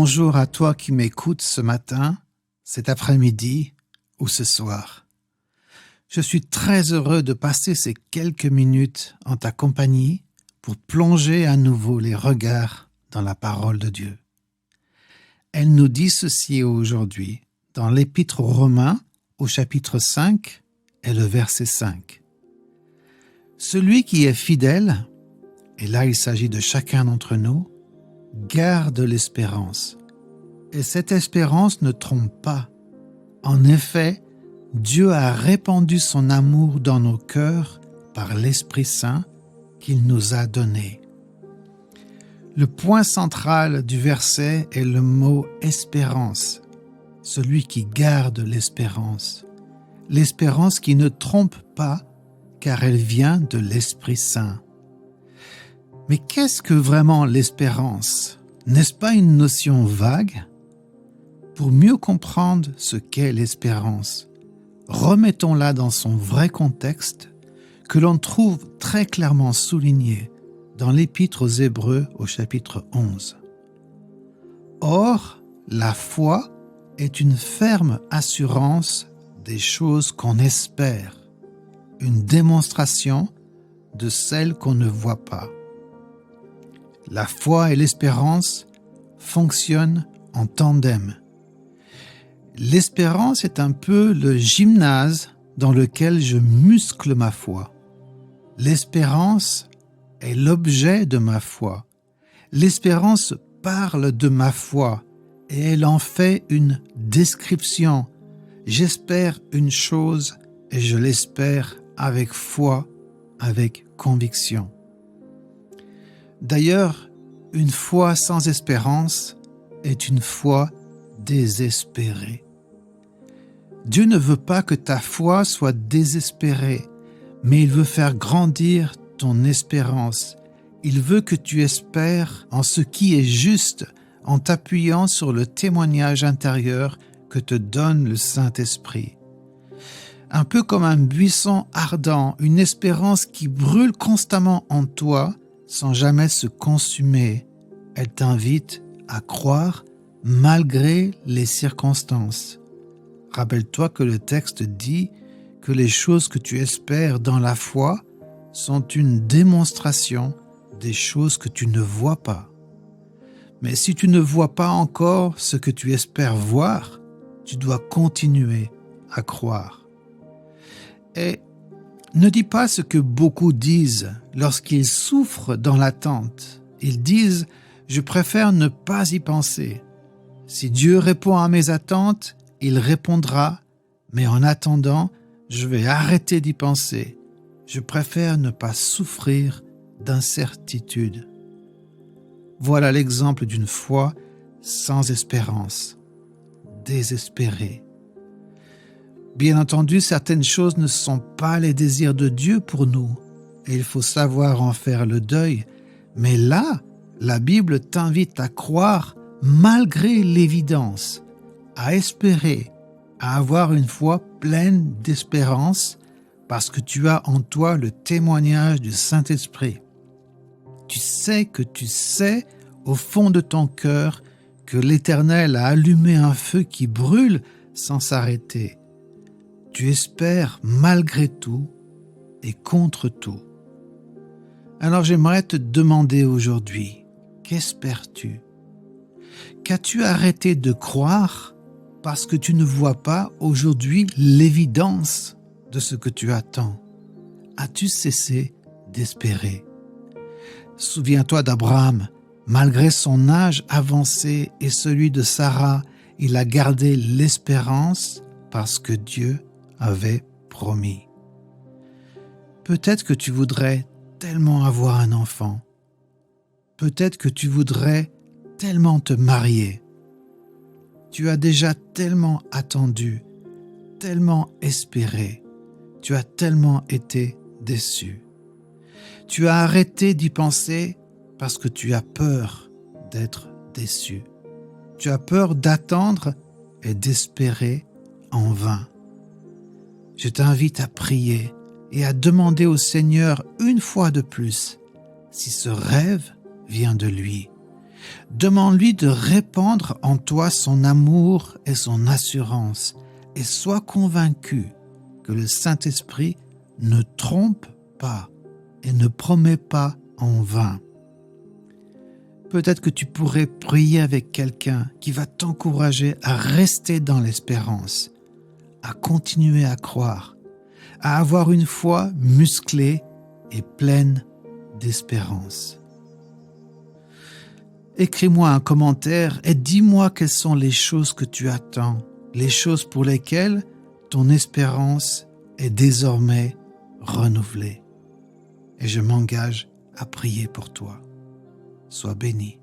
Bonjour à toi qui m'écoutes ce matin, cet après-midi ou ce soir. Je suis très heureux de passer ces quelques minutes en ta compagnie pour plonger à nouveau les regards dans la parole de Dieu. Elle nous dit ceci aujourd'hui dans l'Épître aux Romains au chapitre 5 et le verset 5. Celui qui est fidèle, et là il s'agit de chacun d'entre nous, garde l'espérance. Et cette espérance ne trompe pas. En effet, Dieu a répandu son amour dans nos cœurs par l'Esprit Saint qu'il nous a donné. Le point central du verset est le mot espérance, celui qui garde l'espérance. L'espérance qui ne trompe pas, car elle vient de l'Esprit Saint. Mais qu'est-ce que vraiment l'espérance? N'est-ce pas une notion vague? Pour mieux comprendre ce qu'est l'espérance, remettons-la dans son vrai contexte que l'on trouve très clairement souligné dans l'Épître aux Hébreux au chapitre 11. Or, la foi est une ferme assurance des choses qu'on espère, une démonstration de celles qu'on ne voit pas. La foi et l'espérance fonctionnent en tandem. L'espérance est un peu le gymnase dans lequel je muscle ma foi. L'espérance est l'objet de ma foi. L'espérance parle de ma foi et elle en fait une description. J'espère une chose et je l'espère avec foi, avec conviction. D'ailleurs, une foi sans espérance est une foi désespérée. Dieu ne veut pas que ta foi soit désespérée, mais il veut faire grandir ton espérance. Il veut que tu espères en ce qui est juste, en t'appuyant sur le témoignage intérieur que te donne le Saint-Esprit. Un peu comme un buisson ardent, une espérance qui brûle constamment en toi sans jamais se consumer. Elle t'invite à croire malgré les circonstances. Rappelle-toi que le texte dit que les choses que tu espères dans la foi sont une démonstration des choses que tu ne vois pas. Mais si tu ne vois pas encore ce que tu espères voir, tu dois continuer à croire. Et ne dis pas ce que beaucoup disent lorsqu'ils souffrent dans l'attente. Ils disent « Je préfère ne pas y penser. Si Dieu répond à mes attentes, il répondra, mais en attendant, je vais arrêter d'y penser. Je préfère ne pas souffrir d'incertitude. » Voilà l'exemple d'une foi sans espérance, désespérée. Bien entendu, certaines choses ne sont pas les désirs de Dieu pour nous, et il faut savoir en faire le deuil. Mais là, la Bible t'invite à croire malgré l'évidence, à espérer, à avoir une foi pleine d'espérance, parce que tu as en toi le témoignage du Saint-Esprit. Tu sais au fond de ton cœur que l'Éternel a allumé un feu qui brûle sans s'arrêter. Tu espères malgré tout et contre tout. Alors j'aimerais te demander aujourd'hui, qu'espères-tu? Qu'as-tu arrêté de croire parce que tu ne vois pas aujourd'hui l'évidence de ce que tu attends? As-tu cessé d'espérer? Souviens-toi d'Abraham. Malgré son âge avancé et celui de Sarah, il a gardé l'espérance parce que Dieu avait promis. Peut-être que tu voudrais tellement avoir un enfant. Peut-être que tu voudrais tellement te marier. Tu as déjà tellement attendu, tellement espéré. Tu as tellement été déçu. Tu as arrêté d'y penser parce que tu as peur d'être déçu. Tu as peur d'attendre et d'espérer en vain. Je t'invite à prier et à demander au Seigneur une fois de plus si ce rêve vient de lui. Demande-lui de répandre en toi son amour et son assurance, et sois convaincu que le Saint-Esprit ne trompe pas et ne promet pas en vain. Peut-être que tu pourrais prier avec quelqu'un qui va t'encourager à rester dans l'espérance, à continuer à croire, à avoir une foi musclée et pleine d'espérance. Écris-moi un commentaire et dis-moi quelles sont les choses que tu attends, les choses pour lesquelles ton espérance est désormais renouvelée. Et je m'engage à prier pour toi. Sois béni.